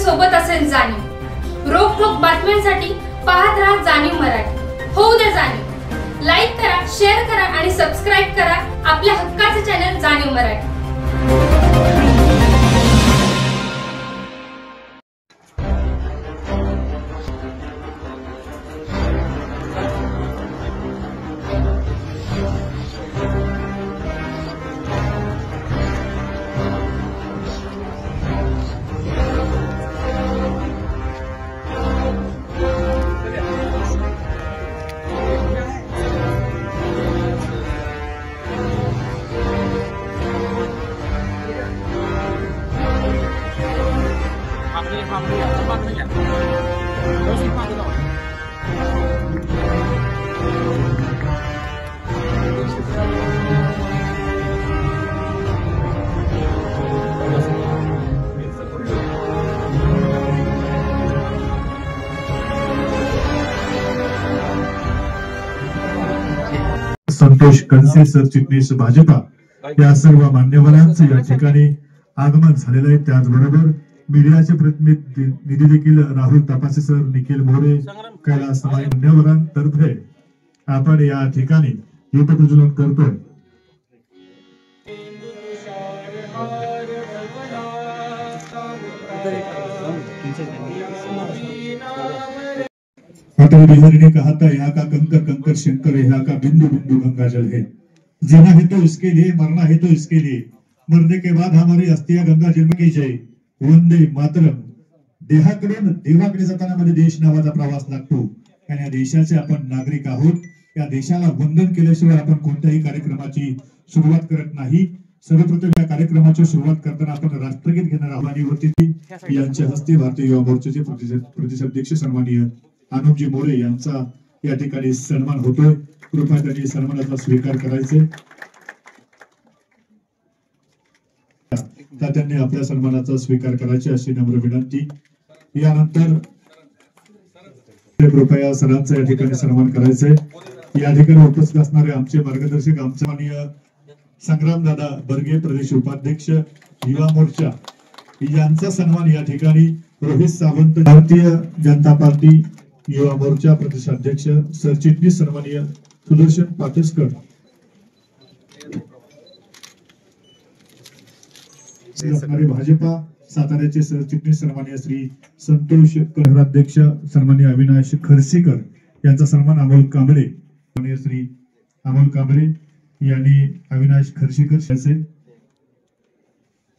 सोबत असेल जाणीव। रोखोक बातम्यांसाठी पाहत राहा जाणीव मराठी। होऊ दे जाणीव। लाईक करा, शेअर करा आणि सबस्क्राइब करा आपल्या हक्काचे चॅनल जाणीव मराठी। संतोष कणसे सरचिटणीस भाजपा या सर्व मान्यवरांचे या ठिकाणी आगमन झालेलं आहे। त्याचबरोबर मीडियाचे प्रतिनिधी देखील राहुल तपासे सर, निखिल मोरे, कैलास समाज मान्यवरांतर्फे आपण या ठिकाणी दीपप्रज्वलन करतोय। अटल बिहारी ने कहा था, यहाँ का कंकर कंकर शंकर है, यहाँ का बिंदु बिंदु गंगा जल है। जीना है तो इसके लिए, मरना है तो इसके लिए, मरने के बाद हमारी अस्थियां गंगा जल में की जाए। वंदे मातरम। देहाकडून देवाकडे जाताना मध्ये देश नावाचा प्रवास लागतो आणि या देशाचे आपण नागरिक आहोत। या देशाला वंदन केल्याशिवाय आपण कोणत्याही कार्यक्रमाची सुरुवात करत नाही। सर्वप्रथम या कार्यक्रमाची सुरुवात करताना आपण राष्ट्रगीत घेणार आहोत आणि वरती यांच्या हस्ते भारतीय युवा मोर्चाचे प्रदेशाध्यक्ष सन्माननीय अनुपजी मोरे यांचा या ठिकाणी सन्मान होतोय। कृपया त्यांनी सन्मानाचा स्वीकार करायचे। त्यांनी आपल्या सन्मानाचा स्वीकार करायचे अशी नम्र विनंती। यानंतर कृपया सरांचा या ठिकाणी सन्मान करायचे। या ठिकाणी उपस्थित असणारे आमचे मार्गदर्शक, आमचे माननीय संग्रामदादा बर्गे, प्रदेश उपाध्यक्ष युवा मोर्चा, यांचा सन्मान या ठिकाणी रोहित सावंत, भारतीय जनता पार्टी युवा मोर्चा प्रदेशाध्यक्ष, सरचिटणीस सन्माननीय सुदर्शन पाटेसकर, भाजपा साताऱ्याचे सरचिटणीस सन्माननीय श्री संतोष शहराध्यक्ष सन्माननीय अविनाश खर्सीकर यांचा सन्मान अमोल कांबळे, श्री अमोल कांबळे यांनी अविनाश खर्शीकर यांचे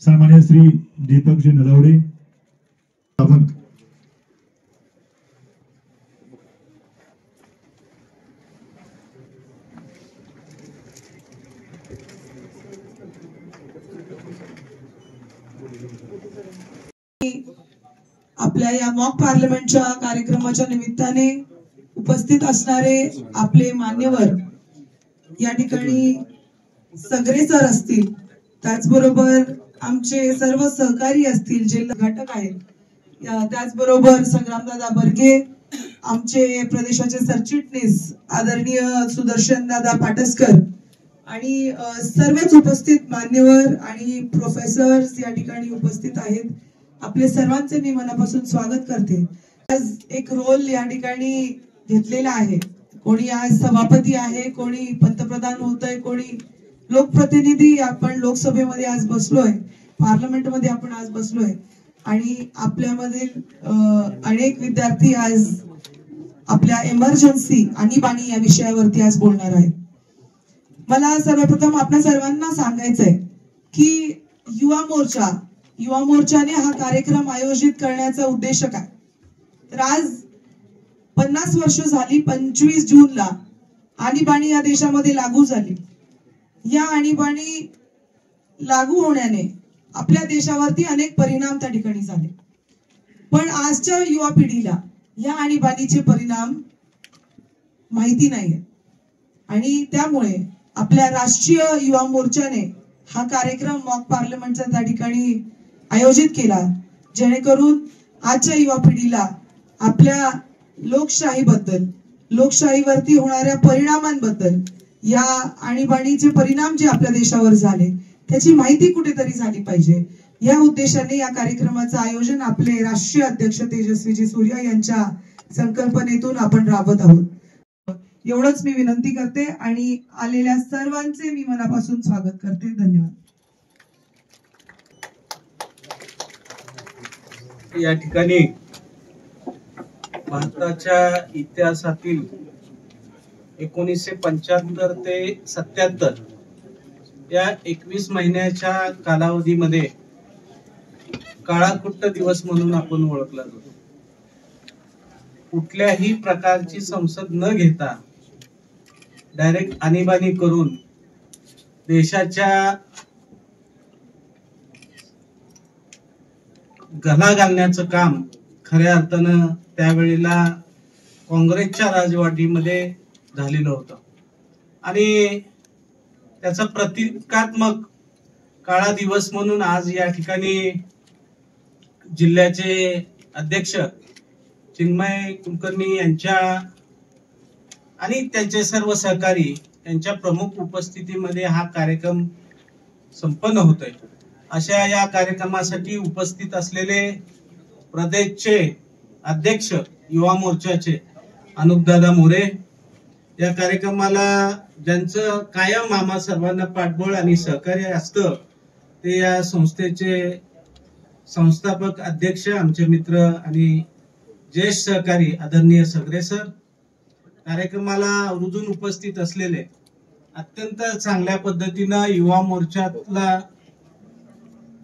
सन्माननीय श्री दीपकजी नलवडे सावंत, आपल्या या मॉक पार्लमेंटच्या कार्यक्रमाच्या निमित्ताने उपस्थित असणारे आपले मान्यवर या ठिकाणी सगळे सर असतील, त्याचबरोबर आमचे सर्व सहकारी असतील जे घटक आहेत, त्याचबरोबर संग्रामदादा बर्गे, आमचे प्रदेशाचे सरचिटणीस आदरणीय सुदर्शन दादा पाटसकर आणि सर्वच उपस्थित मान्यवर आणि प्रोफेसर्स या ठिकाणी उपस्थित आहेत। आपले सर्वांचे मी मनापासून स्वागत करते। आज एक रोल या ठिकाणी घेतलेला आहे, कोणी आज सभापती आहे, कोणी पंतप्रधान होतोय, कोणी लोकप्रतिनिधी। आपण लोकसभेमध्ये आज बसलोय, पार्लमेंटमध्ये आपण आज बसलोय आणि आपल्यामधील अनेक विद्यार्थी आज आपल्या इमर्जन्सी आणीबाणी या विषयावरती आज बोलणार आहेत। मला सर्वप्रथम आपल्या सर्वांना सांगायचंय की युवा मोर्चाने हा कार्यक्रम आयोजित करण्याचा उद्देश काय। तर आज 50 वर्ष झाली, 25 जूनला आणीबाणी या देशामध्ये लागू झाली। या आणीबाणी लागू होण्याने आपल्या देशावरती अनेक परिणाम त्या ठिकाणी झाले, पण आजच्या युवा पिढीला या आणीबाणीचे परिणाम माहिती नाहीये आणि त्यामुळे आपल्या राष्ट्रीय युवा मोर्चाने हा कार्यक्रम मॉक पार्लमेंटचा त्या ठिकाणी आयोजित केला, जेणेकरून आजच्या युवा पिढीला आपल्या लोकशाहीबद्दल, लोकशाहीवरती होणाऱ्या परिणामांबद्दल, या आणीबाणीचे परिणाम जे आपल्या देशावर झाले त्याची माहिती कुठेतरी झाली पाहिजे। या उद्देशाने या कार्यक्रमाचं आयोजन आपले राष्ट्रीय अध्यक्ष तेजस्वीजी सूर्या यांच्या संकल्पनेतून आपण राबवत आहोत। एवढंच मी विनंती करते आणि आलेल्या सर्वांचे मी मनापासून स्वागत करते। धन्यवाद। या ठिकाणी भारताच्या इतिहासातील 1975 ते 77 या 21 महिन्याच्या कालावधीमध्ये काळाकुट्ट दिवस म्हणून आपण ओळखला जातो। कुठल्याही प्रकारची संसद न घेता डायरेक्ट आणीबाणी करून देशाच्या गला घालण्याचं काम खऱ्या अर्थानं त्यावेळेला काँग्रेसच्या राजवटीमध्ये झालेलं होतं आणि त्याचा प्रतिकात्मक काळा दिवस म्हणून आज या ठिकाणी जिल्ह्याचे अध्यक्ष चिन्मय कुलकर्णी यांच्या आणि त्यांचे सर्व सहकारी यांच्या प्रमुख उपस्थितीमध्ये हा कार्यक्रम संपन्न होतोय। अशा या कार्यक्रमासाठी उपस्थित असलेले प्रदेशचे अध्यक्ष युवा मोर्चाचे अनुपदादा मोरे, या कार्यक्रमाला ज्यांचं कायम आम्हा सर्वांना पाठबळ आणि सहकार्य असतं ते या संस्थेचे संस्थापक अध्यक्ष आमचे मित्र आणि ज्येष्ठ सहकारी आदरणीय सगरे सर, कार्यक्रमाला आवर्जून उपस्थित असलेले अत्यंत चांगल्या पद्धतीनं युवा मोर्चातला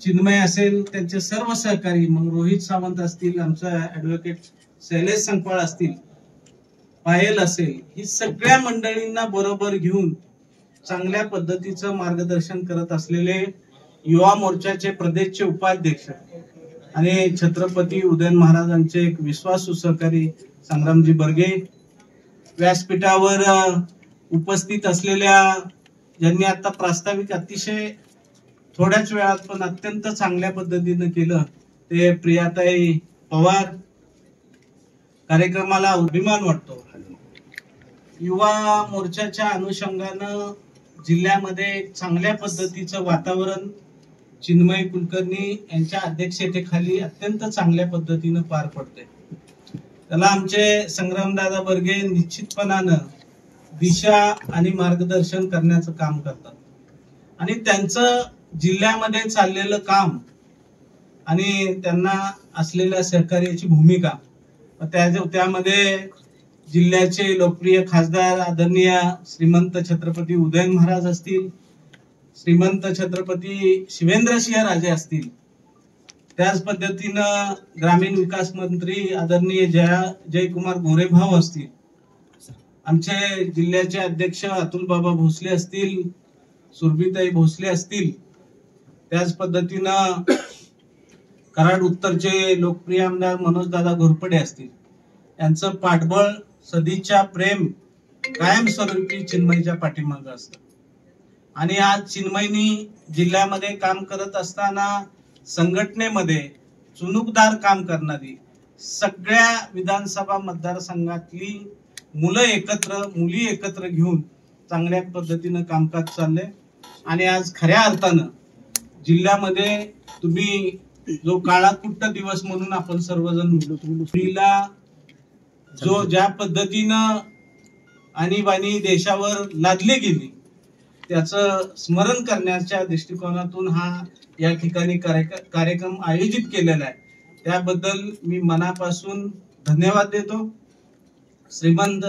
चिन्मय असेल, त्यांचे सर्व सहकारी, मग रोहित सावंत असतील, आमचा ऍडव्होकेट शैलेश संकपाळ असतील, पायल असेल, ही सगळ्या मंडळींना बरोबर घेऊन चांगल्या पद्धतीचं मार्गदर्शन करत असलेले युवा मोर्चाचे प्रदेशचे उपाध्यक्ष आणि छत्रपती उदयन महाराजांचे एक विश्वासू सहकारी संग्रामजी बर्गे, व्यासपीठावर उपस्थित असलेल्या ज्यांनी आता प्रास्ताविक अतिशय थोड्याच वेळात पण अत्यंत चांगल्या पद्धतीने केलं ते प्रियाताई पवार, कार्यक्रमाला अभिमान वाटतो। युवा मोर्चाच्या अनुषंगानं जिल्ह्यामध्ये चांगल्या पद्धतीचं वातावरण चिन्मय कुलकर्णी यांच्या अध्यक्षतेखाली अत्यंत चांगल्या पद्धतीनं पार पडते। त्याला आमचे संग्रामदादा बर्गे निश्चितपणानं दिशा आणि मार्गदर्शन करण्याचं काम करतात आणि त्यांचं जिल्ह्यामध्ये चाललेलं काम आणि त्यांना असलेल्या सहकार्याची भूमिका, त्यामध्ये जिल्ह्याचे लोकप्रिय खासदार आदरणीय श्रीमंत छत्रपती उदयन महाराज असतील, श्रीमंत छत्रपती शिवेंद्रसिंह राजे असतील, त्याच पद्धतीनं ग्रामीण विकास मंत्री आदरणीय जयकुमार गोरे भाऊ असतील, आमचे जिल्ह्याचे अध्यक्ष अतुल बाबा भोसले असतील, सुरभीताई भोसले असतील, त्याच पद्धतीनं कराड उत्तरचे लोकप्रिय आमदार मनोजदादा घोरपडे असतील, यांचं पाठबळ सदिच्छा प्रेम कायमस्वरूपी चिन्मयच्या पाठीमागे असतं। आणि आज चिन्मयनी जिल्ह्यामध्ये काम करत असताना संघटनेमध्ये चुणूकदार काम करणारी सगळ्या विधानसभा मतदारसंघातली मुली एकत्र घेऊन चांगल्या पद्धतीनं कामकाज चाललंय आणि आज खऱ्या अर्थानं जिल्ह्यामध्ये तुम्ही जो काळाकुट्ट दिवस म्हणून आपण सर्वजण मुलीला जो ज्या पद्धतीनं आणीबाणी देशावर लादली गेली त्याचं स्मरण करण्याच्या दृष्टिकोनातून हा या ठिकाणी कार्यक्रम आयोजित केलेला आहे। त्याबद्दल मी मनापासून धन्यवाद देतो। श्रीमंत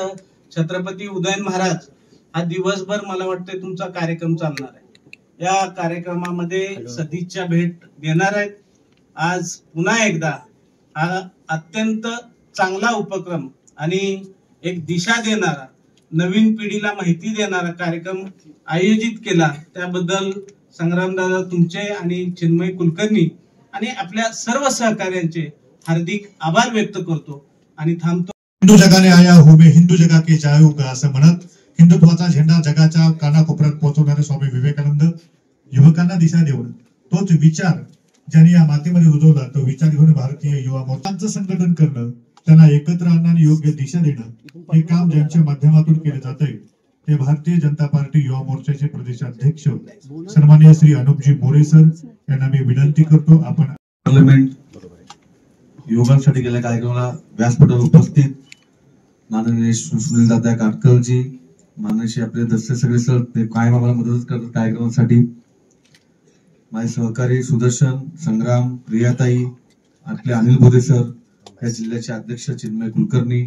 छत्रपती उदयन महाराज हा दिवसभर मला वाटतं तुमचा कार्यक्रम चालणार आहे। या कार्यक्रमामध्ये सदिच्छा भेट देणार आहेत। आज पुन्हा एकदा हा अत्यंत चांगला उपक्रम आणि एक दिशा देणारा, नवीन पिढीला माहिती देणारा कार्यक्रम आयोजित केला, त्याबद्दल संग्रामदादा तुमचे आणि चिन्मय कुलकर्णी आणि आपल्या सर्व सहकार्यांचे हार्दिक आभार व्यक्त करतो आणि थांबतो। हिंदू जगाने आया हूं मैं हिंदू जगा के जाऊंगा असं म्हणत हिंदुत्वाचा झेंडा जगाच्या कानाकोपऱ्यात पोहोचवणारे स्वामी विवेकानंद युवकांना दिशा देऊन तोच विचार ज्यांनी या मातीमध्ये रुजवला तो विचार घेऊन भारतीय युवा मोर्चांचं संघटन करणं, त्यांना एकत्र आणणं आणि योग्य दिशा देणं हे काम ज्यांच्या माध्यमातून केले जातंय ते भारतीय जनता पार्टी युवा मोर्चाचे प्रदेशाध्यक्ष सन्माननीय श्री अनुपजी मोरे सर यांना मी विनंती करतो. आपण पार्लमेंट योगासाठी गेल्या कार्यक्रमाला व्यासपीठावर उपस्थित माननीय सुनील दादा काटकरजी, माननीय आपले दस्ते सगळे सर, ते कायम आम्हाला मदत करतात कार्यक्रमासाठी. माझे सहकारी सुदर्शन, संग्राम, प्रियाताई, आपले अनिल बोधे सर, या जिल्ह्याचे अध्यक्ष चिन्मय कुलकर्णी,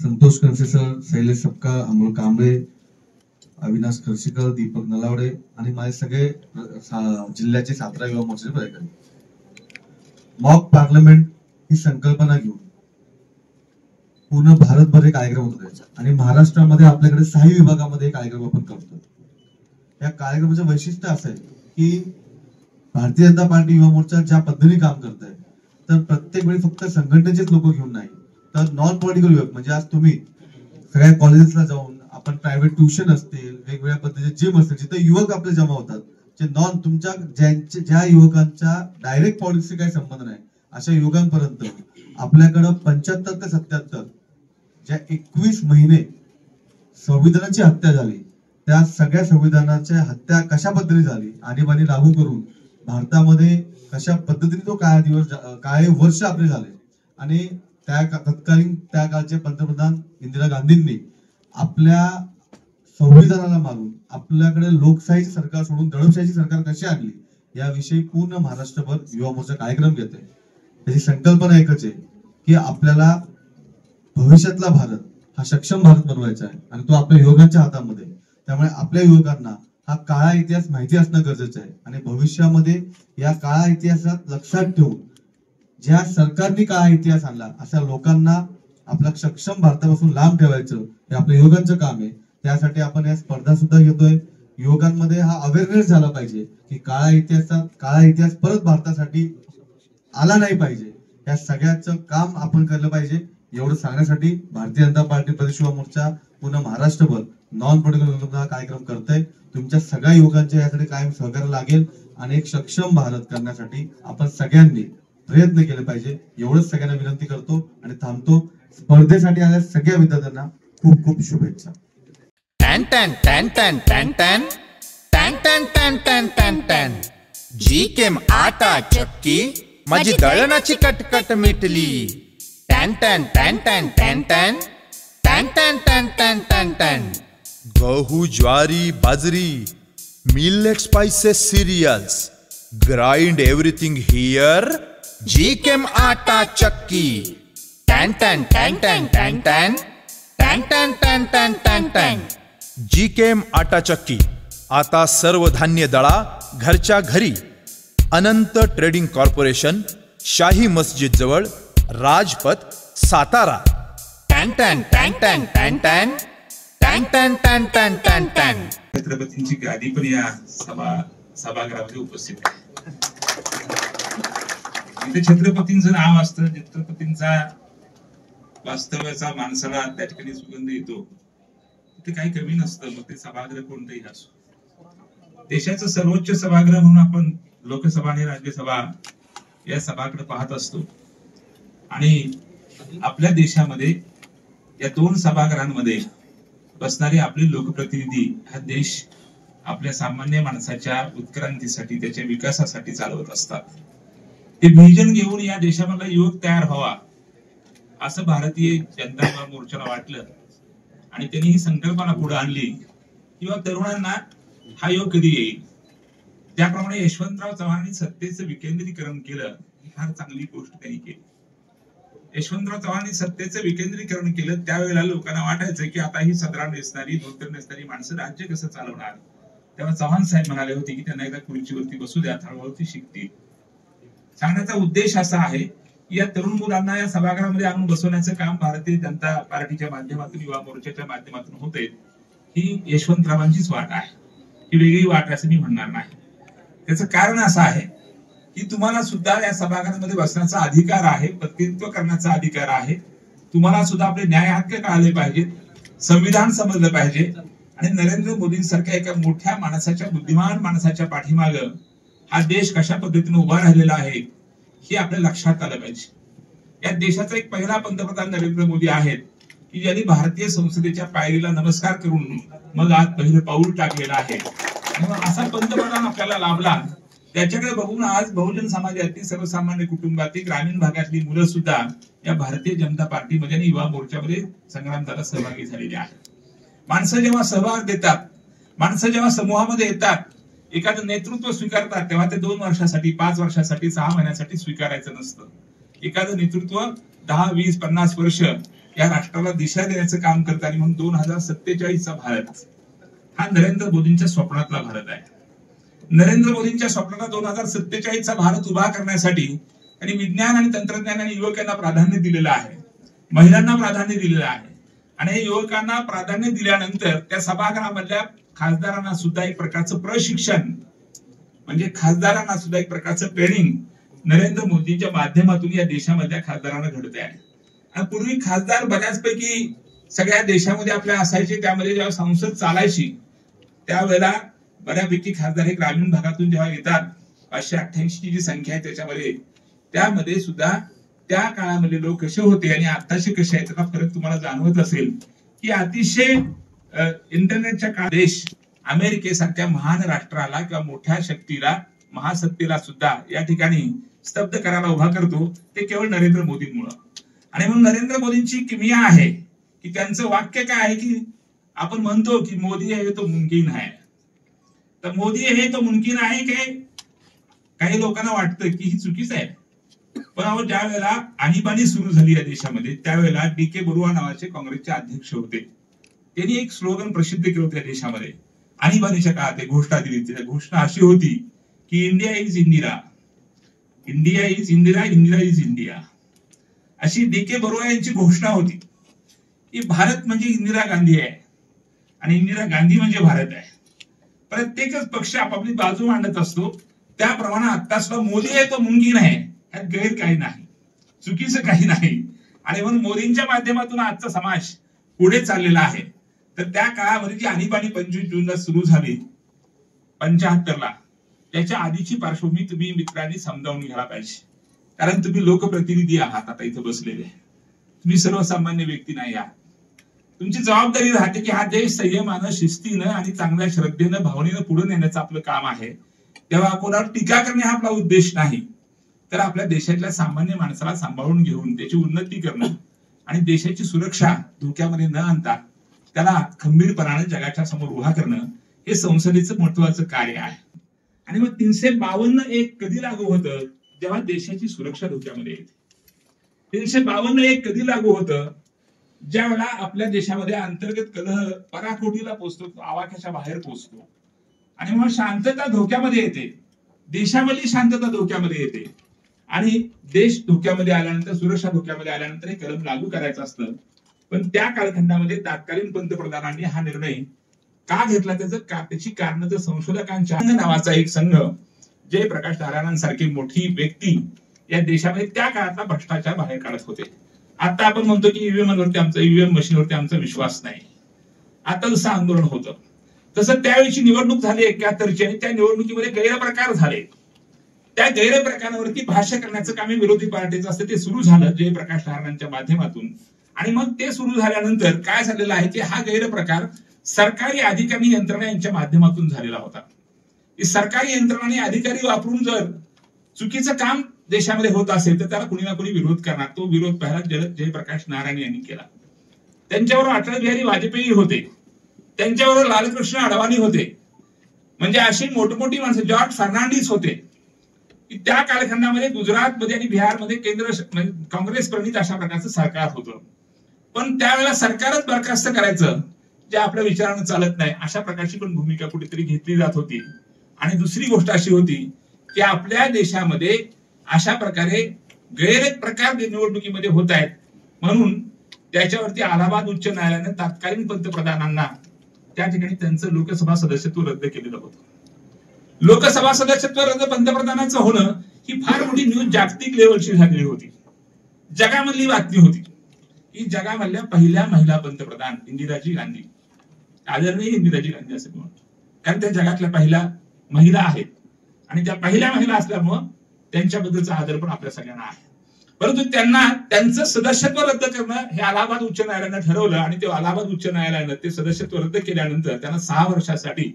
संतोष खडसे सर, शैलेश सपकाळ, अमोल कांबळे, अविनाश खर्शीकर, दीपक नलावडे आणि माझे सगळे जिल्ह्याचे 17 युवा मोर्चाचे पदाधिकारी. मॉक पार्लमेंट ही संकल्पना घेऊन पूर्ण भारतभर कार्यक्रम होत आणि महाराष्ट्रामध्ये आपल्याकडे 6 विभागामध्ये कार्यक्रम आपण करतो. या कार्यक्रमाचं वैशिष्ट्य असं आहे की भारतीय जनता पार्टी युवा मोर्चा ज्या पद्धतीने काम करत आहे, तर प्रत्येक वेळी फक्त संघटनेचेच लोक घेऊन नाही, तर नॉन पॉलिटिकल युवक म्हणजे आज तुम्ही सगळ्या कॉलेजेसला जाऊन आपण प्रायव्हेट ट्युशन असतील, वेगवेगळ्या पद्धतीचे जिम असतील, जिथे युवक आपले जमा होतात, जे नॉन तुमच्या ज्या युवकांच्या डायरेक्ट पॉलिटिक्सशी काही संबंध नाही, अशा युवकांपर्यंत आपल्याकडं 75 ते 77 ज्या 21 महिने संविधानाची हत्या झाली, त्या सगळ्या संविधानाच्या हत्या कशा पद्धतीने झाली, आणीबाणी लागू करून भारतामध्ये कशा पद्धतीने तो काही वर्ष आपले झाले आणि तत्कालीन त्या काळचे पंतप्रधान इंदिरा गांधींनी आपल्या संविधानाला मारून आपल्याकडे लोकशाही सरकार सोडून दडपशाही सरकार कशी आणली याविषयी पूर्ण महाराष्ट्रभर युवा मोर्चा कार्यक्रम घेते. त्याची संकल्पना एकच आहे की आपल्याला भविष्यातला भारत हा सक्षम भारत बनवायचा आहे आणि तो आपल्या युवकांच्या हातामध्ये. त्यामुळे आपल्या युवकांना हा काळा इतिहास माहिती असणं गरजेचं आहे आणि भविष्यामध्ये या काळा इतिहासात लक्षात ठेवून ज्या सरकारने काळा इतिहास आणला अशा लोकांना आपल्या सक्षम भारतापासून लांब ठेवायचं हे आपल्या युवकांचं काम आहे. त्यासाठी आपण या स्पर्धा सुद्धा घेतोय. युवकांमध्ये हा अवेअरनेस झाला पाहिजे की काळा इतिहास परत भारतासाठी आला नाही पाहिजे. या सगळ्याचं काम आपण केलं पाहिजे. एवढं सांगण्यासाठी भारतीय जनता पार्टी प्रदेश युवा मोर्चा पूर्ण महाराष्ट्रभर नॉन पॉलिटिकल हा कार्यक्रम करतोय. तुमच्या सगळ्या युवकांच्या यासाठी कायम सहकार्य लागेल आणि एक सक्षम भारत करण्यासाठी आपण सगळ्यांनी प्रयत्न केले पाहिजे. एवढंच सगळ्यांना विनंती करतो आणि थांबतो. स्पर्धेसाठी आलेल्या सगळ्या विद्यार्थ्यांना खूप खूप शुभेच्छा. जी केम आटा चक्की माझी दळणाची कटकट मिटली. टॅन टॅन टॅन टॅन टॅन टॅन टॅन टॅन टॅन टॅन टॅन टॅन. गहू, ज्वारी, बाजरी, millet, spices, cereals, grind everything here. जी केम आटा चक्की. टॅन टॅन टॅन टॅन टॅन टॅन टॅन टॅन टॅन टॅन टॅन टॅन. जी केम आटा चक्की आता सर्व धान्य दळा घरच्या घरी. अनंत ट्रेडिंग कॉर्पोरेशन, शाही मस्जिद जवळ, राजपथ, सातारा. टॅन टॅन टॅन टॅन टॅन टॅन टॅन टॅन टॅन टॅन टॅन टॅन. छत्रपतींची गादी पण या सभागृहामध्ये उपस्थित आहे. इथे छत्रपतींचं नाव असतं, छत्रपतींचा वास्तव्याचा माणसाला त्या ठिकाणी सुगंध येतो. तिथे काही कमी नसतं, मग ते सभागृह कोणतंही असो. देशाचं सर्वोच्च सभागृह म्हणून आपण लोकसभा आणि राज्यसभा या सभाकडे पाहत असतो आणि आपल्या देशामध्ये या 2 सभागृहांमध्ये बसणारे आपले लोकप्रतिनिधी हा देश आपल्या सामान्य माणसाच्या उत्क्रांतीसाठी, त्याच्या विकासासाठी चालवत असतात. ते व्हिजन घेऊन या देशामधला युवक तयार व्हावा असं भारतीय जनता मोर्चाला वाटलं आणि त्यांनी ही संकल्पना पुढे आणली किंवा तरुणांना हा योग कधी येईल. त्याप्रमाणे यशवंतराव चव्हाणांनी सत्तेचं विकेंद्रीकरण केलं, ही फार चांगली गोष्ट त्यांनी केली. यशवंतराव चव्हाणांनी सत्तेचं विकेंद्रीकरण केलं त्यावेळेला लोकांना वाटायचं की आता ही सदरा नेसणारी, धोतर नेसणारी माणसं राज्य कसं चालवणार. तेव्हा चव्हाण साहेब म्हणाले होते की त्यांना एकदा खुर्चीवरती बसू द्या, हळूहळू ती शिकतील. सांगण्याचा उद्देश असा आहे की या तरुण मुलांना या सभागृहामध्ये आणून बसवण्याचं काम भारतीय जनता पार्टीच्या माध्यमातून, युवा मोर्चाच्या माध्यमातून होते. ही यशवंतरावांचीच वाट आहे, ही वेगळी वाट असं मी म्हणणार नाही. त्याचं कारण असं आहे की तुम्हाला सुद्धा या सभागृहामध्ये बसण्याचा अधिकार आहे, प्रतिनिधित्व करण्याचा अधिकार आहे. तुम्हाला सुद्धा आपले न्याय हक्क कळले पाहिजेत, संविधान समजलं पाहिजे आणि नरेंद्र मोदींसारख्या एका मोठ्या माणसाच्या, बुद्धिमान माणसाच्या पाठीमाग हा देश कशा पद्धतीने उभा राहिलेला आहे हे आपल्या लक्षात आलं पाहिजे. या देशाचा एक पहिला पंतप्रधान नरेंद्र मोदी आहेत की ज्यांनी भारतीय संसदेच्या पायरीला नमस्कार करून मग आज पहिलं पाऊल टाकलेलं आहे. आणि मग असा पंतप्रधान आपल्याला लाभला, त्याच्याकडे बघून आज बहुजन समाजातील सर्वसामान्य कुटुंबातील ग्रामीण भागातली मुलं सुद्धा या भारतीय जनता पार्टीमध्ये आणि युवा मोर्चामध्ये संग्रामाला सहभागी झालेली आहेत. माणसं जेव्हा सहभाग देतात, माणसं जेव्हा समूहामध्ये येतात, एखादं नेतृत्व स्वीकारतात, तेव्हा ते 2 वर्षासाठी, 5 वर्षासाठी, 6 महिन्यासाठी स्वीकारायचं नसतं. एखादं नेतृत्व 10, 20, 50 वर्ष या राष्ट्राला दिशा देण्याचं काम करतं. आणि म्हणून 2047चा भारत हा नरेंद्र मोदींच्या स्वप्नातला भारत आहे. नरेंद्र मोदींच्या स्वप्नाला 2047चा भारत उभा करण्यासाठी आणि विज्ञान आणि तंत्रज्ञान आणि युवकांना प्राधान्य दिलेलं आहे, महिलांना प्राधान्य दिलेलं आहे. आणि हे युवकांना प्राधान्य दिल्यानंतर त्या सभागृहामधल्या खासदारांना सुद्धा एक प्रकारचं प्रशिक्षण, म्हणजे खासदारांना सुद्धा एक प्रकारचं ट्रेनिंग नरेंद्र मोदींच्या माध्यमातून या देशामधल्या खासदारांना घडते आहे. आणि पूर्वी खासदार बऱ्याचपैकी सगळ्या देशामध्ये आपल्या असायचे, त्यामध्ये जेव्हा संसद चालायची त्यावेळेला बऱ्यापैकी खासदार हे ग्रामीण भागातून जेव्हा येतात, 588 ची जी संख्या आहे त्यामध्ये सुद्धा त्या काळामध्ये लोक कसे होते आणि आताचे कसे आहेत त्याचा फरक तुम्हाला जाणवत असेल की अतिशय इंटरनेटच्या काळात देश अमेरिकेसारख्या महान राष्ट्राला किंवा मोठ्या शक्तीला, महासत्तेला सुद्धा या ठिकाणी स्तब्ध करायला उभा करतो, ते केवळ नरेंद्र मोदींमुळे. आणि म्हणून नरेंद्र मोदींची किमया आहे की त्यांचं वाक्य काय आहे की आपण म्हणतो की मोदी आहे तो मुमकिन आहे. तर मोदी आहे तो मुमकिन आहे की काही लोकांना वाटतं की ही चुकीचं आहे. पण ज्या वेळेला आणीबाणी सुरू झाली या देशामध्ये त्यावेळेला डी.के. बरुआ नावाचे काँग्रेसचे अध्यक्ष होते. त्यांनी एक स्लोगन प्रसिद्ध केलं होतं या देशामध्ये. आणीबाणीच्या काळात घोषणा दिली. ती घोषणा अशी होती की India is Indira, India is Indira, Indira is India, अशी डी.के. बरुआ यांची घोषणा होती की भारत म्हणजे इंदिरा गांधी आहे आणि इंदिरा गांधी म्हणजे भारत आहे. प्रत्येकच पक्ष आपापली बाजू मांडत असतो, त्याप्रमाणे आता सुद्धा मोदी आहे तो मुमकिन आहे, ह्यात गैर काही नाही, चुकीचं काही नाही. आणि म्हणून मोदींच्या माध्यमातून आजचा समाज पुढे चाललेला आहे. तर त्या काळामध्ये जी आणीबाणी 25 जूनला सुरू झाली 75ला, त्याच्या आधीची पार्श्वभूमी तुम्ही मित्रांनी समजावून घ्यायला पाहिजे. कारण तुम्ही लोकप्रतिनिधी आहात, आता इथं बसलेले, तुम्ही सर्वसामान्य व्यक्ती नाही आहात. तुमची जबाबदारी राहते की हा देश संयमानं, शिस्तीनं आणि चांगल्या श्रद्धेनं, भावनेनं पुढे नेण्याचं आपलं काम आहे. तेव्हा कोणावर टीका करणे हा आपला उद्देश नाही, तर आपल्या देशातल्या सामान्य माणसाला सांभाळून घेऊन त्याची उन्नती करणं आणि देशाची सुरक्षा धोक्यामध्ये न आणता त्याला खंबीरपणाने जगाच्या समोर उभा करणं हे संसदेचं महत्वाचं कार्य आहे. आणि मग 352(1) कधी लागू होतं? जेव्हा देशाची सुरक्षा धोक्यामध्ये येते. 352(1) कधी लागू होतं? ज्या वेळेला आपल्या देशामध्ये अंतर्गत कलह पराकोटीला पोहोचतो, आवाक्याच्या बाहेर पोहोचतो आणि मग शांतता धोक्यामध्ये येते, देशामधली शांतता धोक्यामध्ये येते. आणि देश धोक्यामध्ये आल्यानंतर, सुरक्षा धोक्यामध्ये आल्यानंतर हे कलम लागू करायचं असतं. पण त्या कालखंडामध्ये तत्कालीन पंतप्रधानांनी हा निर्णय का घेतला, त्याची कारण तर संशोधकांच्या नावाचा एक संघ, जयप्रकाश नारायणांसारखी मोठी व्यक्ती या देशामध्ये त्या काळातला भ्रष्टाचार बाहेर काढत होते. आता आपण म्हणतो की ईव्हीएम मशीनवरती आमचा विश्वास नाही. आता जसं आंदोलन होतं तसं त्यावेळीची निवडणूक झाली 71ची आणि त्या निवडणुकीमध्ये गैरप्रकार झाले. त्या गैरप्रकारावरती भाष्य करण्याचं काम विरोधी पार्टीचं असतं, ते सुरू झालं जयप्रकाश नारायणांच्या माध्यमातून. आणि मग ते सुरू झाल्यानंतर काय झालेलं आहे की हा गैरप्रकार सरकारी अधिकारी यंत्रणा यांच्या माध्यमातून झालेला होता. सरकारी यंत्रणा आणि अधिकारी वापरून जर चुकीचं काम देशामध्ये होत असेल तर त्याला कुणी ना कुणी विरोध करणार. तो विरोध पहिला जयप्रकाश नारायण यांनी केला. त्यांच्याबरोबर अटल बिहारी वाजपेयी होते, त्यांच्याबरोबर लालकृष्ण अडवाणी होते, म्हणजे अशी मोठमोठी माणसं, जॉर्ज फर्नांडिस होते. त्या कालखंडामध्ये गुजरातमध्ये आणि बिहारमध्ये काँग्रेस प्रणित अशा प्रकारचं सरकार होतं. पण त्यावेळेला सरकारच बरखास्त करायचं जे आपल्या विचारानं चालत नाही, अशा प्रकारची पण भूमिका कुठेतरी घेतली जात होती. आणि दुसरी गोष्ट अशी होती की आपल्या देशामध्ये अशा प्रकारे गैरप्रकार निवडणुकीमध्ये होत आहेत, म्हणून त्याच्यावरती अलाहाबाद उच्च न्यायालयाने तत्कालीन पंतप्रधानांना त्या ठिकाणी त्यांचं लोकसभा सदस्यत्व रद्द केलेलं होतं. लोकसभा सदस्यत्व रद्द पंतप्रधानाचं होणं ही फार मोठी न्यूज जागतिक लेवलची झालेली होती. जगामधली बातमी होती की जगामधल्या पहिल्या महिला पंतप्रधान इंदिराजी गांधी, आदरणीय इंदिराजी गांधी असं म्हणतो, कारण त्या जगातल्या पहिल्या महिला आहेत आणि त्या पहिल्या महिला असल्यामुळं त्यांच्याबद्दलचा आदर पण आपल्या सगळ्यांना आहे. परंतु त्यांना त्यांचं सदस्यत्व रद्द करणं हे अलाहाबाद उच्च न्यायालयानं ठरवलं आणि ते अलाहाबाद उच्च न्यायालयानं ते सदस्यत्व रद्द केल्यानंतर त्यांना 6 वर्षासाठी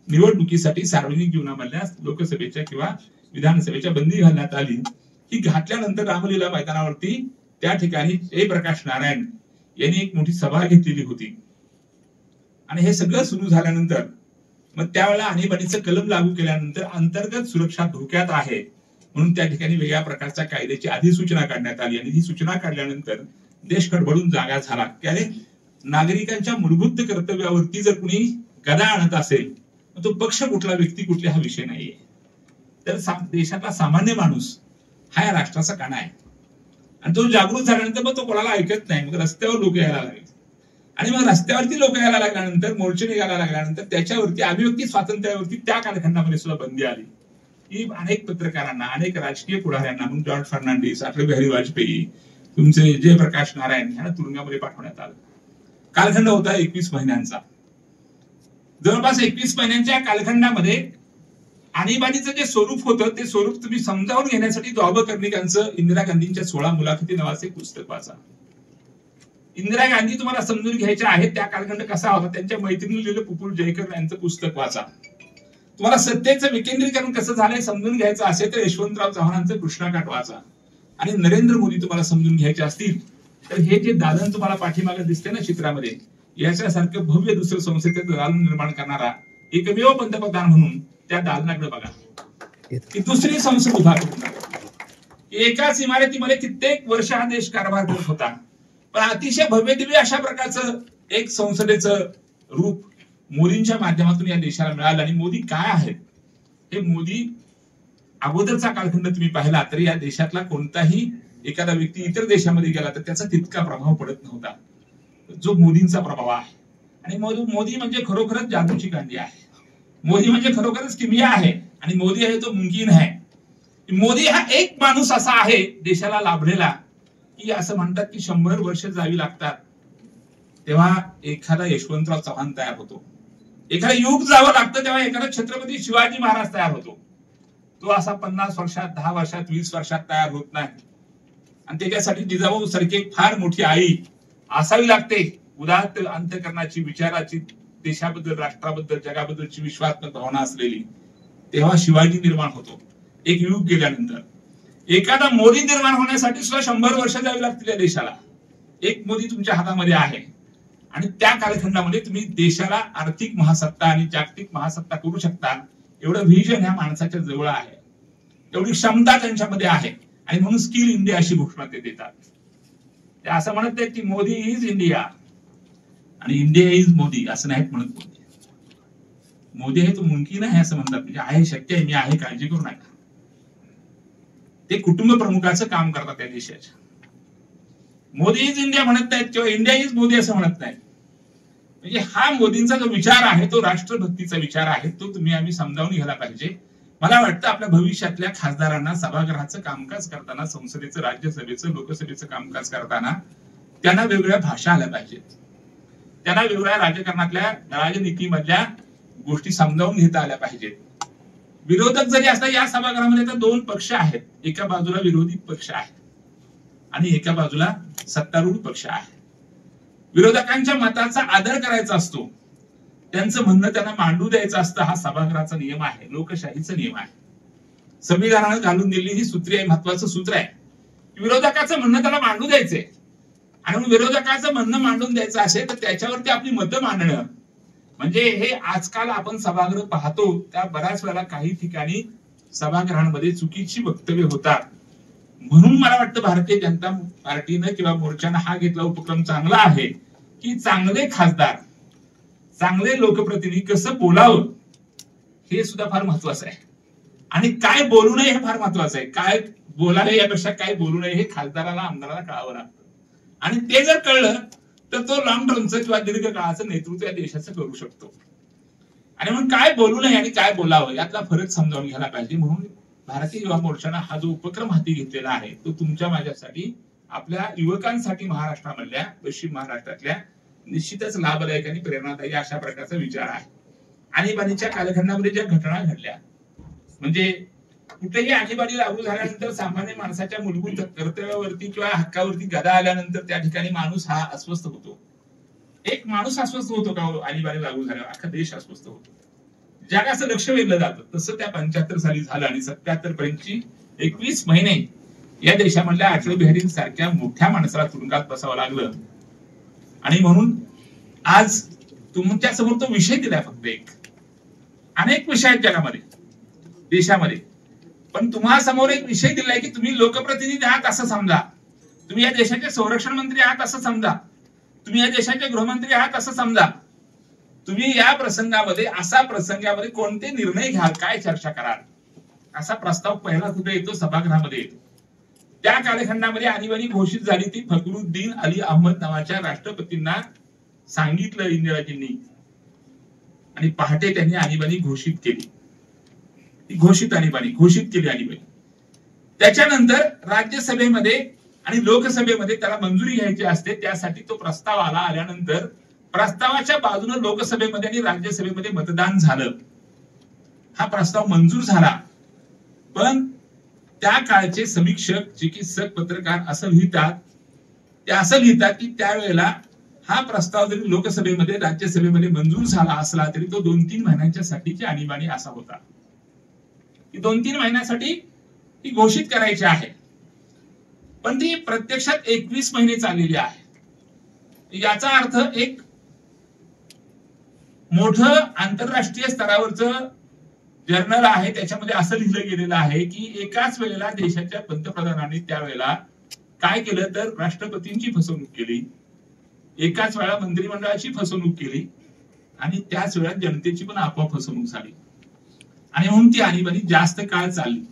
निवडणुकीसाठी सार्वजनिक जीवनामधल्या लोकसभेच्या किंवा विधानसभेच्या बंदी घालण्यात आली. ही घातल्यानंतर रामलीला मैदानावरती त्या ठिकाणी जयप्रकाश नारायण यांनी एक मोठी सभा घेतलेली होती. आणि हे सगळं सुरू झाल्यानंतर मग त्यावेळेला आणीबाणीचं कलम लागू केल्यानंतर अंतर्गत सुरक्षा धोक्यात आहे म्हणून त्या ठिकाणी वेगळ्या प्रकारच्या कायद्याची अधिसूचना काढण्यात आली. आणि ही सूचना काढल्यानंतर देश खडबडून जागा झाला. त्याने नागरिकांच्या मूलभूत कर्तव्यावरती जर कुणी गदा आणत असेल तो पक्ष कुठला, व्यक्ती कुठली हा विषय नाहीये. तर देशातला सामान्य माणूस हा या राष्ट्राचा कणा आहे. आणि तो जागृत झाल्यानंतर मग तो कोणाला ऐकत नाही. मग रस्त्यावर लोक यायला लागले आणि मग रस्त्यावरती लोक यायला लागल्यानंतर, मोर्चे निघायला लागल्यानंतर त्याच्यावरती अभिव्यक्ती स्वातंत्र्यावरती त्या कालखंडामध्ये सुद्धा बंदी आली. ही अनेक पत्रकारांना, अनेक राजकीय पुढाऱ्यांना, मग जॉर्ज फर्नांडिस, अटल बिहारी वाजपेयी, तुमचे जयप्रकाश नारायण यांना तुरुंगामध्ये पाठवण्यात आलं. कालखंड होता 21 महिन्यांचा. जवळपास 21 महिन्यांच्या कालखंडामध्ये आणीबाणीचं जे स्वरूप होतं ते स्वरूप तुम्ही समजावून घेण्यासाठी दौबा कर्णिकांचं इंदिरा गांधींच्या 16 मुलाखती नावाचं एक पुस्तक वाचा. इंदिरा गांधी तुम्हाला समजून घ्यायच्या आहेत त्या कालखंड कसा होता, त्यांच्या मैत्रिणी लिहिलेलं पुपुल जयकर यांचं पुस्तक वाचा. तुम्हाला सत्तेचं विकेंद्रीकरण कसं झालंय समजून घ्यायचं असेल तर यशवंतराव चव्हाणांचं कृष्णाकाठ वाचा. आणि नरेंद्र मोदी तुम्हाला समजून घ्यायचे असतील तर हे जे दालन तुम्हाला पाठीमागे दिसते ना चित्रामध्ये, याच्यासारखं भव्य दुसरं संसदेचं दालन निर्माण करणारा एकमेव पंतप्रधान म्हणून त्या दालनाकडे बघा. की दुसरी संसद उभा करून एकाच इमारतीमध्ये कित्येक वर्ष हा देश कारभार करत होता. पण अतिशय भव्य दिव्य अशा प्रकारचं एक संसदेचं रूप मोदींच्या माध्यमातून या देशाला मिळालं. आणि मोदी काय आहेत हे मोदी अगोदरचा कालखंड तुम्ही पाहिला तर या देशातला कोणताही एखादा व्यक्ती इतर देशामध्ये गेला तर त्याचा तितका प्रभाव पडत नव्हता जो मोदींचा प्रभाव आहे. आणि मोदी म्हणजे खरोखरच जादूची गांधी आहे. मोदी म्हणजे खरोखरच किमिया आहे. आणि मोदी आहे तो मुमकिन आहे. मोदी हा एक माणूस असा आहे देशाला लाभलेला की असं म्हणतात की 100 वर्ष जावी लागतात तेव्हा एखादा यशवंतराव चव्हाण तयार होतो. एखादा युग जावं लागतं तेव्हा एखादा छत्रपती शिवाजी महाराज तयार होतो. तो असा 50 वर्षात, 10 वर्षात, 20 वर्षात तयार होत नाही. आणि त्याच्यासाठी जिजाऊ सारखी फार मोठी आई असावी लागते, उदात्त अंतःकरणाची, विचाराची, देशाबद्दल, राष्ट्राबद्दल, जगाबद्दलची विश्वात्मक भावना असलेली. तेव्हा शिवाजी निर्माण होतो. एक युग गेल्यानंतर एखादा मोदी निर्माण होण्यासाठी सुद्धा 100 वर्ष जावी लागतील या देशाला. एक मोदी तुमच्या हातामध्ये आहे आणि त्या कालखंडामध्ये तुम्ही देशाला आर्थिक महासत्ता आणि जागतिक महासत्ता करू शकता एवढं व्हिजन ह्या माणसाच्या जवळ आहे, एवढी क्षमता त्यांच्यामध्ये आहे. आणि म्हणून स्किल इंडिया अशी घोषणा ते देतात. ते असं म्हणत आहेत की मोदी इज इंडिया आणि इंडिया इज मोदी असं नाहीत म्हणत. मोदी आहे तो मुमकिन आहे असं म्हणतात. म्हणजे आहे, शक्य आहे, मी आहे, काळजी करू नका. ते कुटुंब प्रमुखाचं काम करतात त्या देशाच्या. मोदी इज इंडिया म्हणत नाहीत किंवा इंडिया इज मोदी असं म्हणत नाहीत. म्हणजे हा मोदींचा जो विचार आहे तो राष्ट्रभक्तीचा विचार आहे. तो तुम्ही आम्ही समजावून घ्यायला पाहिजे. मला वाटतं आपल्या भविष्यातल्या खासदारांना सभागृहाचं कामकाज करताना, संसदेचं, राज्यसभेचं, लोकसभेचं कामकाज करताना त्यांना वेगवेगळ्या भाषा आल्या पाहिजेत. त्यांना वेगवेगळ्या राजकारणातल्या, राजनीतीमधल्या गोष्टी समजावून घेता आल्या पाहिजेत. विरोधक जरी असतात या सभागृहामध्ये तर 2 पक्ष आहेत. एका बाजूला विरोधी पक्ष आहे आणि एका बाजूला सत्तारूढ पक्ष आहे. विरोधकांच्या मताचा आदर करायचा असतो, त्यांचं म्हणणं त्यांना मांडू द्यायचं असतं. हा सभागृहाचा नियम आहे, लोकशाहीचा नियम आहे. संविधानानं घालून दिलेली ही सूत्रे आहे, महत्वाचं सूत्र आहे. विरोधकाचं म्हणणं त्याला मांडू द्यायचंय आणि विरोधकाचं म्हणणं मांडून द्यायचं असेल तर त्याच्यावरती आपली मतं मांडणं. म्हणजे हे आजकाल आपण सभागृह पाहतो त्या बऱ्याच वेळेला काही ठिकाणी सभागृहांमध्ये चुकीची वक्तव्य होतात. म्हणून मला वाटतं भारतीय जनता पार्टीनं किंवा मोर्चानं हा घेतला उपक्रम चांगला आहे की चांगले खासदार, चांगले लोकप्रतिनिधी कसं बोलावं हे सुद्धा फार महत्वाचं आहे. आणि काय बोलू नये हे फार महत्वाचं आहे. काय बोलावे यापेक्षा काय बोलू नये हे खासदाराला, आमदाराला कळावं लागतं. आणि ते जर कळलं तर तो लॉंग टर्मचं किंवा दीर्घ काळाचं नेतृत्व या देशाचं करू शकतो. आणि म्हणून काय बोलू नये आणि काय बोलावं यातला फरक समजावून घ्यायला पाहिजे. म्हणून भारतीय युवा मोर्चानं हा जो उपक्रम हाती घेतलेला आहे तो तुमच्या माझ्यासाठी, आपल्या युवकांसाठी महाराष्ट्रामधल्या, पश्चिम महाराष्ट्रातल्या निश्चितच लाभदायक आणि प्रेरणादायी अशा प्रकारचा विचार आहे. आणीबाणीच्या कालखंडामध्ये ज्या घटना घडल्या म्हणजे कुठेही आणीबाणी लागू झाल्यानंतर सामान्य माणसाच्या मूलभूत कर्तव्यावरती किंवा हक्कावरती गदा आल्यानंतर त्या ठिकाणी माणूस हा अस्वस्थ होतो. एक माणूस अस्वस्थ होतो का आणीबाणी लागू झाल्यावर? अख्खा देश अस्वस्थ होतो. जगाचं लक्ष वेधलं जातं. तसं त्या 75 साली झालं आणि 77 पर्यंतची 21 महिने या देशामधल्या अटल बिहारी सारख्या मोठ्या माणसाला तुरुंगात बसावं लागलं. आणि म्हणून आज तुमच्या समोर तो विषय दिलाय फक्त एक. अनेक विषय आहेत जगामध्ये, देशामध्ये, पण तुम्हा समोर एक विषय दिलाय की तुम्ही लोकप्रतिनिधी आहात असं समजा, तुम्ही या देशाचे संरक्षण मंत्री आहात असं समजा, तुम्ही या देशाचे गृहमंत्री आहात असं समजा. तुम्ही या प्रसंगामध्ये असा प्रसंगामध्ये कोणते निर्णय घ्याल, काय चर्चा कराल, असा प्रस्ताव पहिला कुठे येतो? सभागृहामध्ये येतो. त्या कालखंडामध्ये आणीबाणी घोषित झाली ती फखरुद्दीन अली अहमद नावाच्या राष्ट्रपतींना सांगितलं इंदिराजींनी आणि पहाटे त्यांनी आणीबाणी घोषित केली. घोषित केली आणीबाणी. त्याच्यानंतर राज्यसभेमध्ये आणि लोकसभेमध्ये त्याला मंजुरी घ्यायची असते, त्यासाठी तो प्रस्ताव आल्यानंतर प्रस्तावाच्या बाजूने लोकसभेमध्ये आणि राज्यसभेमध्ये मतदान झालं. हा प्रस्ताव मंजूर झाला. पण त्या काळचे समीक्षक, चिकित्सक, पत्रकार असं लिहितात की त्यावेळेला हा प्रस्ताव जरी लोकसभेमध्ये राज्यसभेमध्ये मंजूर झाला असला तरी तो 2-3 महिन्यांच्या साठीची आणीबाणी असा होता. 2-3 महिन्यासाठी ती घोषित करायची आहे, पण ती प्रत्यक्षात 21 महिने चाललेली आहे. याचा अर्थ एक मोठं आंतरराष्ट्रीय स्तरावरचं जर्नल आहे, त्याच्यामध्ये असं लिहिलं गेलेलं आहे की एकाच वेळेला देशाच्या पंतप्रधानांनी त्यावेळेला काय केलं तर राष्ट्रपतींची फसवणूक केली, एकाच वेळा मंत्रिमंडळाची फसवणूक केली आणि त्याच वेळा जनतेची पण आपोआप फसवणूक झाली आणि म्हणून ती आणीबाणी जास्त काळ चालली.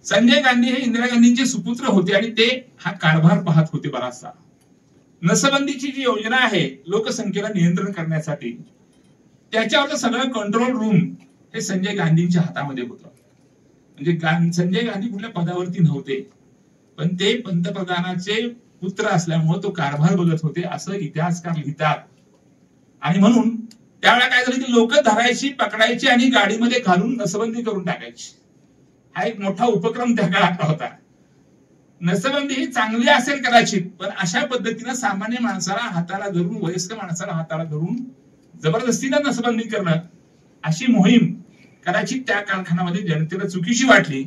संजय गांधी हे इंदिरा गांधींचे सुपुत्र होते आणि ते हा कारभार पाहत होते बराचसा. नसबंदीची जी योजना आहे लोकसंख्येला नियंत्रण करण्यासाठी, त्याच्यावरचं सगळं कंट्रोल रूम हे संजय गांधींच्या हातामध्ये होतं. म्हणजे संजय गांधी कुठल्या पदावरती नव्हते, पण ते पंतप्रधानाचे पुत्र असल्यामुळे तो कारभार बघत होते असं इतिहासकार लिहितात. आणि म्हणून त्यावेळेला काय झालं की लोक धरायची, पकडायची आणि गाडीमध्ये घालून नसबंदी करून टाकायची. हा एक मोठा उपक्रम त्या काळात होता. नसबंदी ही चांगली असेल कदाचित, पण अशा पद्धतीनं सामान्य माणसाला हाताला धरून, वयस्क माणसाला हाताला धरून जबरदस्तीनं नसबंदी करणं, अशी मोहीम कदाचित त्या कालखंडामध्ये जनतेला चुकीची वाटली.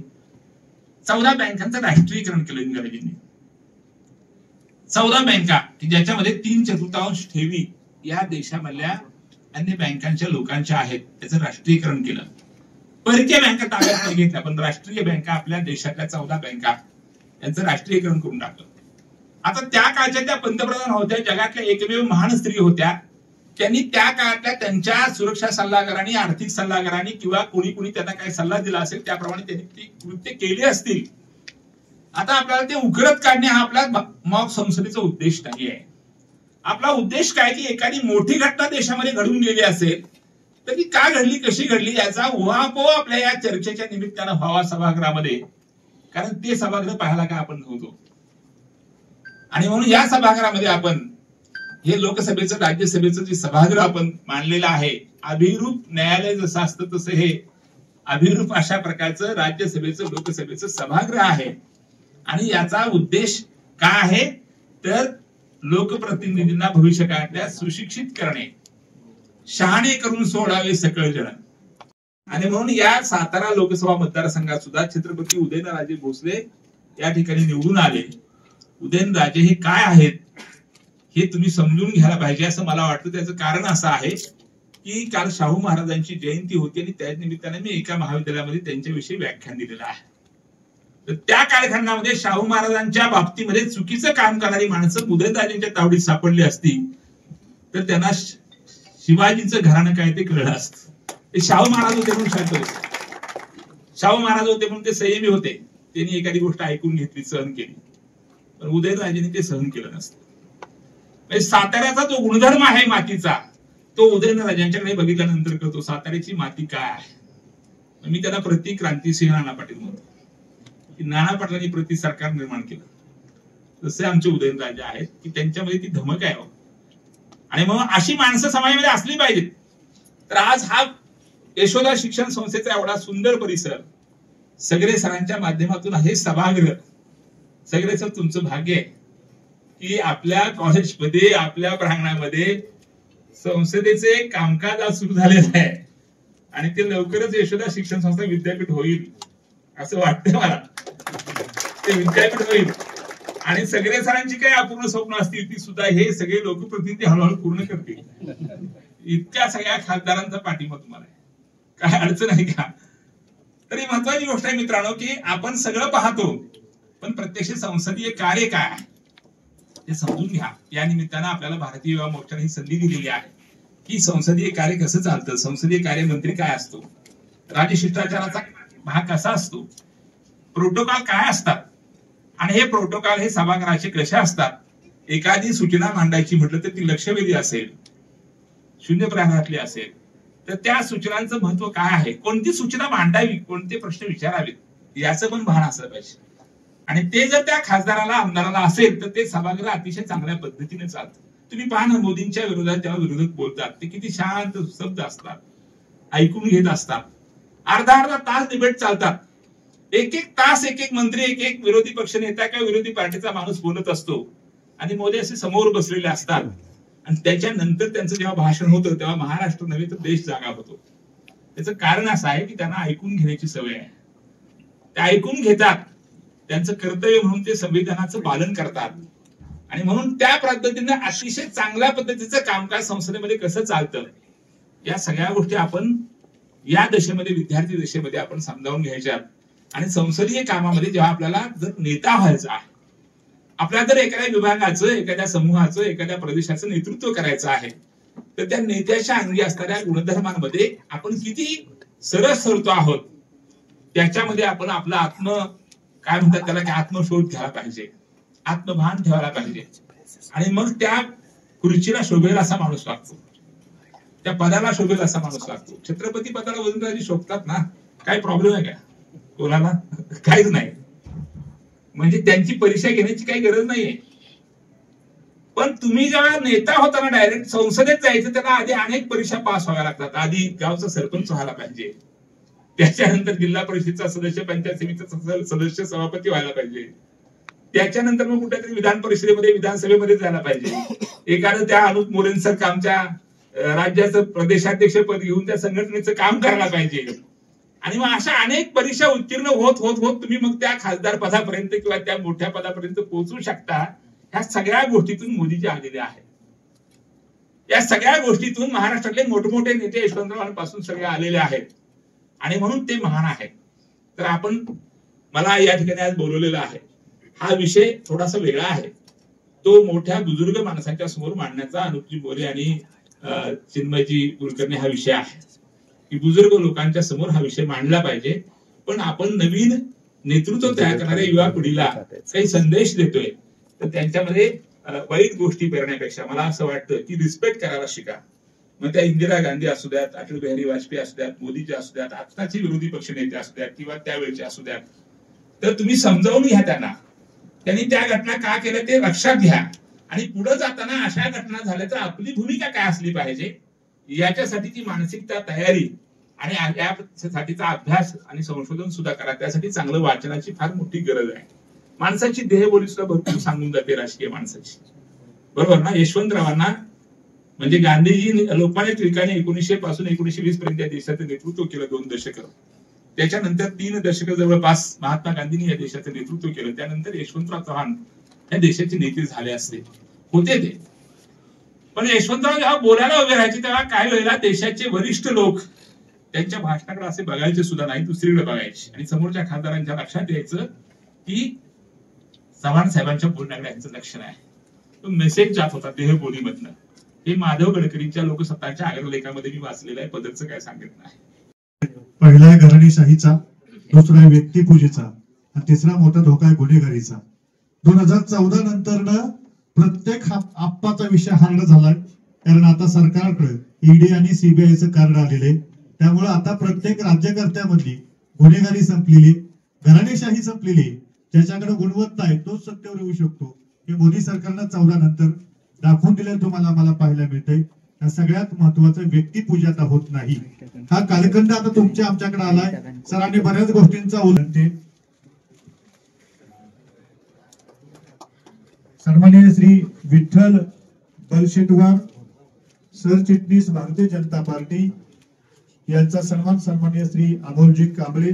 14 बँकांचं राष्ट्रीयकरण केलं इंदिराजींनी. 14 बँका की ज्याच्यामध्ये 3/4 ठेवी या देशामधल्या अन्य बँकांच्या लोकांच्या आहेत, त्याचं राष्ट्रीयकरण केलं. परकीय बँका ताब्यात नाही घेतल्या, पण राष्ट्रीय बँका आपल्या देशातल्या 14 बँका यांचं राष्ट्रीयकरण करून टाकलं. आता त्या काळच्या त्या पंतप्रधान होत्या, जगातल्या एकमेव महान स्त्री होत्या. त्यांनी त्या काळातल्या त्यांच्या सुरक्षा सल्लागारांनी, आर्थिक सल्लागारांनी किंवा कोणी त्यांना काय सल्ला दिला असेल त्याप्रमाणे त्यांनी ती कृत्य केली असतील. आता आपल्याला ते उकरत काढणे हा आपला मॉक संसदेचा उद्देश नाही आहे. आपला उद्देश काय की एखादी मोठी घटना देशामध्ये घडून गेली असेल तर ती का घडली, कशी घडली याचा उहापोह आपल्या या चर्चेच्या निमित्तानं व्हावा सभागृहामध्ये. कारण ते सभागृह पाहायला काय आपण नव्हतो आणि म्हणून या सभागृहामध्ये आपण हे लोकसभेचं, राज्यसभेचं जे सभागृह आपण मांडलेलं आहे, अभिरूप न्यायालय जसं असतं तसं हे अभिरूप अशा प्रकारचं राज्यसभेचं, लोकसभेचं सभागृह आहे. आणि याचा उद्देश काय आहे तर लोकप्रतिनिधींना भविष्यकाळातल्या सुशिक्षित करणे, शहाणे करून सोडावे सकळ जण. आणि म्हणून या सातारा लोकसभा मतदारसंघात सुद्धा छत्रपती उदयनराजे भोसले या ठिकाणी निवडून आले. उदयनराजे हे काय आहेत हे तुम्ही समजून घ्यायला पाहिजे असं मला वाटतं. त्याचं कारण असं आहे की काल शाहू महाराजांची जयंती होती आणि त्याच निमित्ताने मी एका महाविद्यालयामध्ये त्यांच्याविषयी व्याख्यान दिलेलं आहे. तर त्या कालखंडामध्ये शाहू महाराजांच्या बाबतीमध्ये चुकीचं काम करणारी माणसं उदयनराजेंच्या तावडीत सापडली असती तर त्यांना शिवाजींचं घराणं काय ते कळलं असतं. ते शाहू महाराज होते म्हणून शांत होते, शाहू महाराज होते म्हणून ते संयमी होते, त्यांनी एखादी गोष्ट ऐकून घेतली, सहन केली. पण उदयनराजेंनी ते सहन केलं नसतं. साताऱ्याचा जो गुणधर्म आहे मातीचा, तो उदयनराजांच्याकडे बघितल्यानंतर कळतो. साताऱ्याची माती काय आहे. मी त्याला प्रति क्रांतिसिंह नाना पाटील म्हणतो की नाना पाटलांनी प्रति सरकार निर्माण केलं. जसे आमचे उदयनराजे आहेत की त्यांच्यामध्ये ती धमक आहे. आणि मग अशी माणसं समाजामध्ये असली पाहिजेत. तर आज हा यशोदा शिक्षण संस्थेचा एवढा सुंदर परिसर सगळे सरांच्या माध्यमातून हे सभागृह सगळे सर तुमचं भाग्य आहे की आपल्या कॉलेजमध्ये आपल्या प्रांगणामध्ये संसदेचे कामकाज आज सुरू झालेलं आहे आणि ते लवकरच यशोदा शिक्षण संस्था विद्यापीठ होईल असं वाटतं मला. ते विद्यापीठ होईल आणि सगळे सरांची काही अपूर्ण स्वप्न असतील ती सुद्धा हे सगळे लोकप्रतिनिधी हळूहळू पूर्ण करतील. इतक्या सगळ्या खासदारांचा पाठिंबा तुम्हाला आहे, काय अडचण आहे का? तरी महत्वाची गोष्ट आहे मित्रांनो की आपण सगळं पाहतो पण प्रत्यक्ष संसदीय कार्य काय आहे ते समजून घ्या. या निमित्तानं आपल्याला भारतीय युवा मोर्चाने ही संधी दिलेली आहे की संसदीय कार्य कसं चालतं, संसदीय कार्य मंत्री काय असतो, राजशिष्टाचाराचा भाग कसा असतो, प्रोटोकॉल काय असतात आणि हे प्रोटोकॉल हे सभागृहाचे कसे असतात. एखादी सूचना मांडायची म्हटलं तर ती लक्षवेधी असेल, शून्य प्रहरातली असेल तर त्या सूचनांचं महत्व काय आहे, कोणती सूचना मांडावी, कोणते प्रश्न विचारावेत याचं पण भान असलं पाहिजे. आणि ते जर त्या खासदाराला आमदाराला असेल तर ते सभागृह अतिशय चांगल्या पद्धतीने चालतं. तुम्ही पहा ना मोदींच्या विरोधात जेव्हा विरोधक बोलतात ते किती शांत शब्द असतात, ऐकून घेत असतात, अर्धा अर्धा तास डिबेट चालतात, एक एक तास एक एक मंत्री एक एक विरोधी पक्ष नेता किंवा विरोधी पार्टीचा माणूस बोलत असतो आणि मोदी असे समोर बसलेले असतात आणि त्याच्यानंतर त्यांचं जेव्हा भाषण होतं तेव्हा महाराष्ट्र नव्हे तर देश जागा होतो. त्याचं कारण असं आहे की त्यांना ऐकून घेण्याची सवय आहे. ते ऐकून घेतात, त्यांचं कर्तव्य म्हणून ते संविधानाचं पालन करतात आणि म्हणून त्या पद्धतीने अतिशय चांगल्या पद्धतीचं कामकाज संसदेमध्ये कसं चालतं या सगळ्या गोष्टी आपण या दशेमध्ये विद्यार्थी दशेमध्ये आपण समजावून घ्यायच्या. आणि संसदीय कामामध्ये जेव्हा आपल्याला जर नेता व्हायचा आहे, आपल्याला जर एखाद्या विभागाचं, एखाद्या समूहाचं, एखाद्या प्रदेशाचं नेतृत्व करायचं आहे तर त्या नेत्याच्या अंगी असणाऱ्या गुणधर्मांमध्ये आपण किती सरस सरतो आहोत त्याच्यामध्ये आपण आपला काय म्हणतात त्याला की आत्मशोध घ्यायला पाहिजे, आत्मभान ठेवायला पाहिजे आणि मग त्या खुर्चीला शोभेल असा माणूस लागतो, त्या पदाला शोभेल असा माणूस लागतो. छत्रपती पदाला वजनदारी शोभतात ना, काय प्रॉब्लेम आहे का कोणाला? काहीच नाही. म्हणजे त्यांची परीक्षा घेण्याची काही गरज नाहीये. पण तुम्ही जेव्हा नेता होताना डायरेक्ट संसदेत जायचं त्याला आधी अनेक परीक्षा पास व्हाव्या लागतात. आधी गावचा सरपंच व्हायला पाहिजे, त्याच्यानंतर जिल्हा परिषदेचा सदस्य, पंचायत समितीचा सदस्य, सभापती व्हायला पाहिजे, त्याच्यानंतर मग कुठेतरी विधान परिषदेमध्ये विधानसभेमध्ये जायला पाहिजे. एखादं त्या अनुप मोरेंसारखं आमच्या राज्याचं प्रदेशाध्यक्ष पद घेऊन त्या संघटनेचं काम करायला पाहिजे आणि मग अशा अनेक परीक्षा उत्तीर्ण होत होत होत तुम्ही मग त्या खासदार पदापर्यंत किंवा त्या मोठ्या पदापर्यंत पोहोचू शकता. ह्या सगळ्या गोष्टीतून मोदीजी आलेले आहेत. या सगळ्या गोष्टीतून महाराष्ट्रातले मोठमोठे नेते यशवंतरावांपासून सगळे आलेले आहेत आणि म्हणून ते महान आहेत. तर आपण मला या ठिकाणी आज बोलवलेला आहे, हा विषय थोडासा वेगळा आहे. तो मोठ्या बुजुर्ग माणसांच्या समोर मांडण्याचा अनुपजी मोरे आणि चिन्मयजी कुलकर्णी हा विषय आहे की बुजुर्ग लोकांच्या समोर हा विषय मांडला पाहिजे. पण आपण नवीन नेतृत्व तयार करणाऱ्या युवा पिढीला काही संदेश देतोय तर त्यांच्यामध्ये वाईट गोष्टी करण्यापेक्षा मला असं वाटतं की रिस्पेक्ट करायला शिका. मग त्या इंदिरा गांधी असू द्यात, अटल बिहारी वाजपेयी असू द्यात, मोदीजी असू द्यात, आत्ताचे विरोधी पक्ष नेते असू द्यात किंवा त्यावेळेचे असू द्यात, तर तुम्ही समजावून घ्या त्यांना. त्यांनी त्या घटना का केल्या ते लक्षात घ्या आणि पुढे जाताना अशा घटना झाल्या तर आपली भूमिका काय असली पाहिजे याच्यासाठीची मानसिकता, तयारी आणि यासाठीचा अभ्यास आणि संशोधन सुद्धा करा. त्यासाठी चांगलं वाचनाची फार मोठी गरज आहे. माणसाची देहबोली सुद्धा भरपूर सांगून जाते राजकीय माणसाची, बरोबर ना? यशवंतरावांना म्हणजे गांधीजी लोकमान्य टिळकांनी 1900 पासून 1920 पर्यंत या देशाचं नेतृत्व केलं 2 दशकं. त्याच्यानंतर 3 दशकं जवळपास महात्मा गांधींनी या देशाचं नेतृत्व केलं. त्यानंतर यशवंतराव चव्हाण या देशाचे नेते झाले असते होते ते. पण यशवंतराव जेव्हा बोलायला उभे राहायचे तेव्हा काय वेळेला देशाचे वरिष्ठ लोक त्यांच्या भाषणाकडे असे बघायचे सुद्धा नाही, दुसरीकडे बघायचे आणि समोरच्या खासदारांच्या लक्षात यायचं की चव्हाण साहेबांच्या बोलण्याकडे यांचं लक्ष नाही. तो मेसेज जात होता देहबोलीमधनं. हे माधव गडकरींच्या लोकसत्ताच्या अग्रलेखामध्ये मी वाचलेलं आहे, पदरचं काय सांगत नाही. पहिला आहे घराणेशाहीचा, दुसरा आहे व्यक्तिपूजेचा आणि तिसरा मोठा धोका आहे गुन्हेगारीचा. 2014 नंतर प्रत्येक आप्पाचा विषय हार्ड झालाय कारण आता सरकारकडे ईडी आणि सीबीआयचं कार्ड आलेले. त्यामुळे आता प्रत्येक राज्यकर्त्यामधली गुन्हेगारी संपलेली, घराणेशाही संपलेली, ज्याच्याकडे गुणवत्ता आहे तोच सत्तेवर येऊ शकतो. हे मोदी सरकारनं 14 नंतर दाखवून दिले तुम्हाला आम्हाला पाहायला मिळतंय. या सगळ्यात महत्वाचं व्यक्तिपूजा आता होत नाही. हा कालखंड आता तुमच्या आमच्याकडे आलाय. सरांनी बऱ्याच गोष्टींचा उल्लेख. सन्माननीय श्री विठ्ठल बलशेटवार सरचिटणीस भारतीय जनता पार्टी यांचा सन्मान सन्माननीय श्री अमोलजी कांबळे